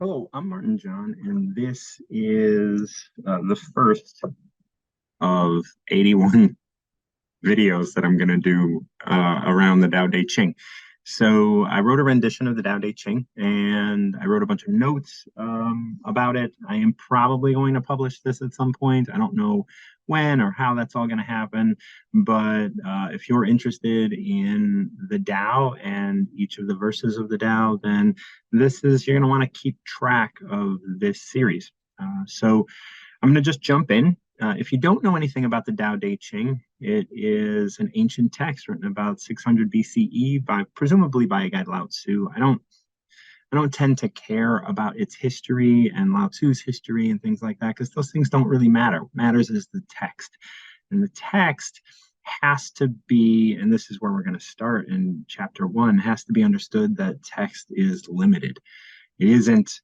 Hello, I'm Martin John, and this is the first of 81 videos that I'm going to do around the Tao Te Ching. So I wrote a rendition of the Tao Te Ching, and I wrote a bunch of notes about it. I am probably going to publish this at some point. I don't know when or how that's all going to happen, but if you're interested in the Tao and each of the verses of the Tao, then you're going to want to keep track of this series. So I'm going to just jump in. If you don't know anything about the Tao Te Ching, it is an ancient text written about 600 BCE by presumably by a guy Lao Tzu. I don't tend to care about its history and Lao Tzu's history and things like that because those things don't really matter. What matters is the text, and the text has to be, and this is where we're going to start in chapter 1, has to be understood that text is limited. It isn't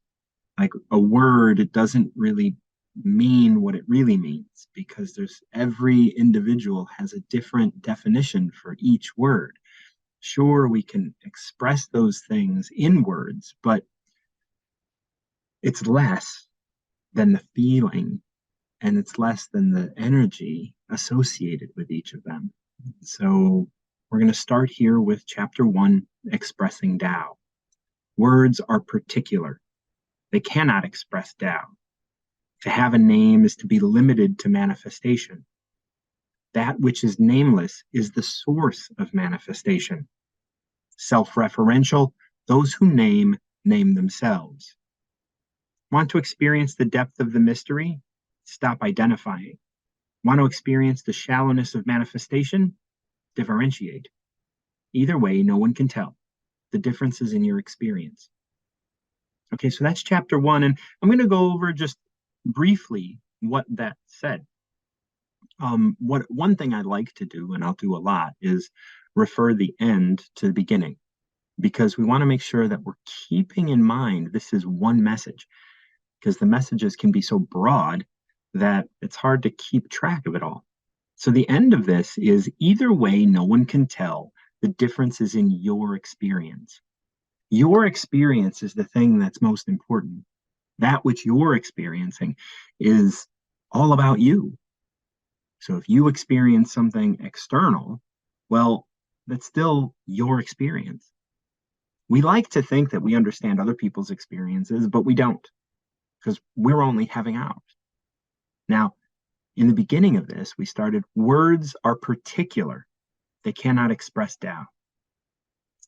like a word. It doesn't really mean what it really means because every individual has a different definition for each word. Sure, we can express those things in words, but it's less than the feeling and it's less than the energy associated with each of them. So we're going to start here with chapter 1, expressing Tao. Words are particular. They cannot express Tao. To have a name is to be limited to manifestation. That which is nameless is the source of manifestation. Self-referential, those who name themselves. Want to experience the depth of the mystery? Stop identifying. Want to experience the shallowness of manifestation? Differentiate. Either way, no one can tell. The difference is in your experience. Okay, so that's chapter 1, and I'm going to go over just briefly what that said. One thing I like to do, and I'll do a lot, is refer the end to the beginning, because we want to make sure that we're keeping in mind this is one message, because the messages can be so broad that it's hard to keep track of it all. So the end of this is either way, no one can tell. The difference is in your experience. Your experience is the thing that's most important. That which you're experiencing is all about you. So if you experience something external, well, that's still your experience. We like to think that we understand other people's experiences, but we don't, because we're only having ours. Now, in the beginning of this, we started, words are particular. They cannot express Tao.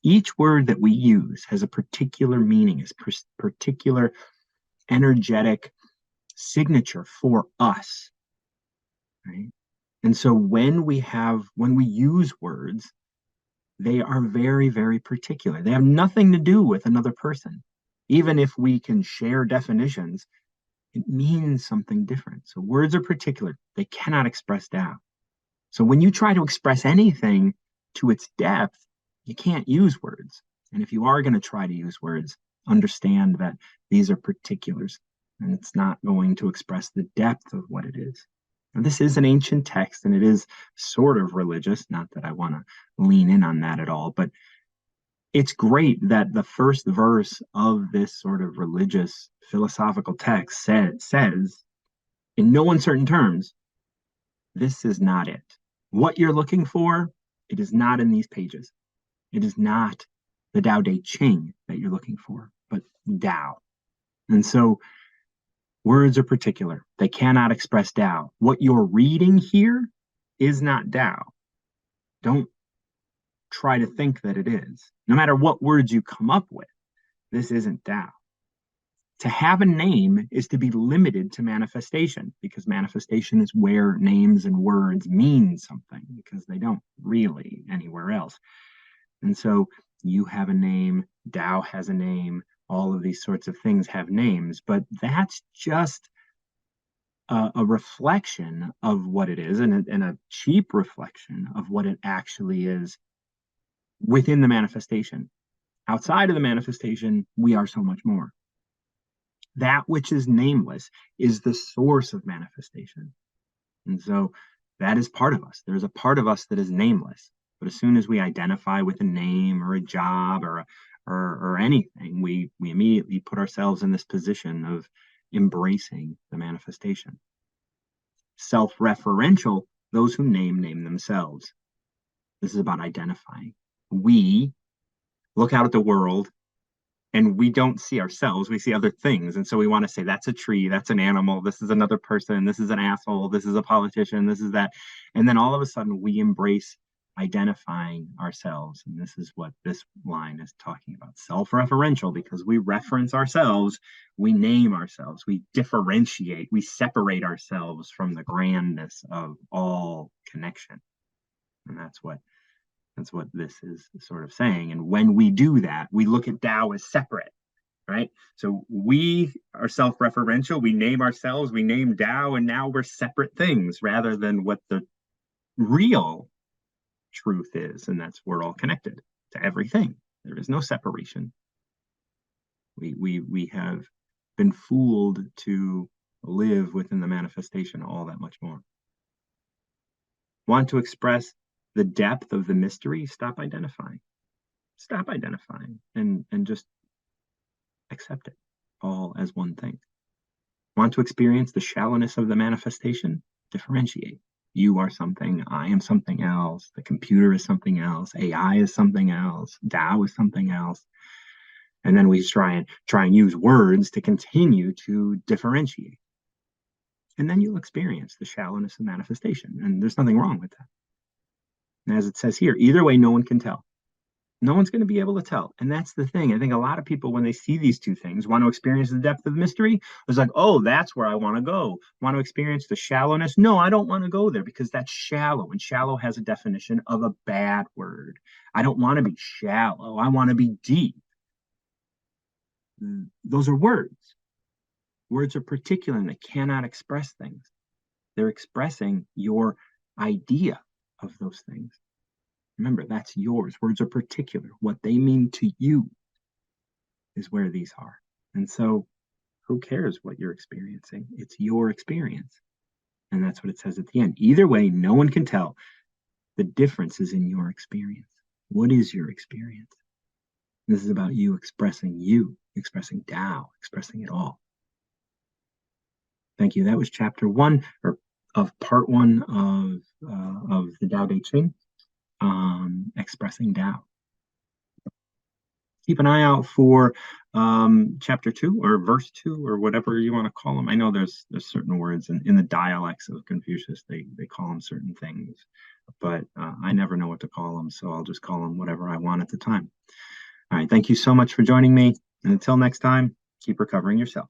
Each word that we use has a particular meaning, is particular energetic signature for us, right? And so when we use words, they are very, very particular. They have nothing to do with another person. Even if we can share definitions, it means something different. So words are particular. They cannot express Tao. So when you try to express anything to its depth, you can't use words. And if you are going to try to use words, understand that these are particulars, and it's not going to express the depth of what it is. Now, this is an ancient text, and it is sort of religious. Not that I want to lean in on that at all, but it's great that the first verse of this sort of religious philosophical text says, in no uncertain terms, this is not it. What you're looking for, it is not in these pages. It is not the Tao Te Ching that you're looking for, but Tao. And so words are particular. They cannot express Tao. What you're reading here is not Tao. Don't try to think that it is. No matter what words you come up with, this isn't Tao. To have a name is to be limited to manifestation, because manifestation is where names and words mean something, because they don't really anywhere else. And so you have a name, Tao has a name, all of these sorts of things have names, but that's just a reflection of what it is, and a cheap reflection of what it actually is within the manifestation. Outside of the manifestation, we are so much more. That which is nameless is the source of manifestation. And so that is part of us. There's a part of us that is nameless. But as soon as we identify with a name or a job or or anything, we immediately put ourselves in this position of embracing the manifestation. Self-referential, those who name themselves. This is about identifying. We look out at the world and we don't see ourselves, we see other things. And so we want to say, that's a tree, that's an animal, this is another person, this is an asshole, this is a politician, this is that. And then all of a sudden we embrace identifying ourselves. And this is what this line is talking about. Self-referential, because we reference ourselves, we name ourselves, we differentiate, we separate ourselves from the grandness of all connection. And that's what this is sort of saying. And when we do that, we look at Tao as separate, right? So we are self-referential, we name ourselves, we name Tao, and now we're separate things rather than what the real truth is. And that's we're all connected to everything. There is no separation. We have been fooled to live within the manifestation all that much more. Want to express the depth of the mystery? Stop identifying and just accept it all as one thing. Want to experience the shallowness of the manifestation? Differentiate. You are something, I am something else, the computer is something else, AI is something else, Tao is something else. And then we try and use words to continue to differentiate. And then you'll experience the shallowness of manifestation. And there's nothing wrong with that. And as it says here, either way, no one can tell. No one's going to be able to tell. And that's the thing. I think a lot of people, when they see these two things, want to experience the depth of mystery. It's like, oh, that's where I want to go. Want to experience the shallowness? No, I don't want to go there because that's shallow. And shallow has a definition of a bad word. I don't want to be shallow. I want to be deep. Those are words. Words are particular and they cannot express things. They're expressing your idea of those things. Remember, that's yours. Words are particular. What they mean to you is where these are. And so who cares what you're experiencing? It's your experience. And that's what it says at the end. Either way, no one can tell. The difference is in your experience. What is your experience? This is about you, expressing Tao, expressing it all. Thank you. That was chapter 1 of part 1 of the Tao Te Ching. Expressing Tao. Keep an eye out for chapter 2 or verse 2 or whatever you want to call them. I know there's certain words in the dialects of Confucius, they call them certain things, but I never know what to call them, so I'll just call them whatever I want at the time. All right, thank you so much for joining me, and until next time, keep recovering yourself.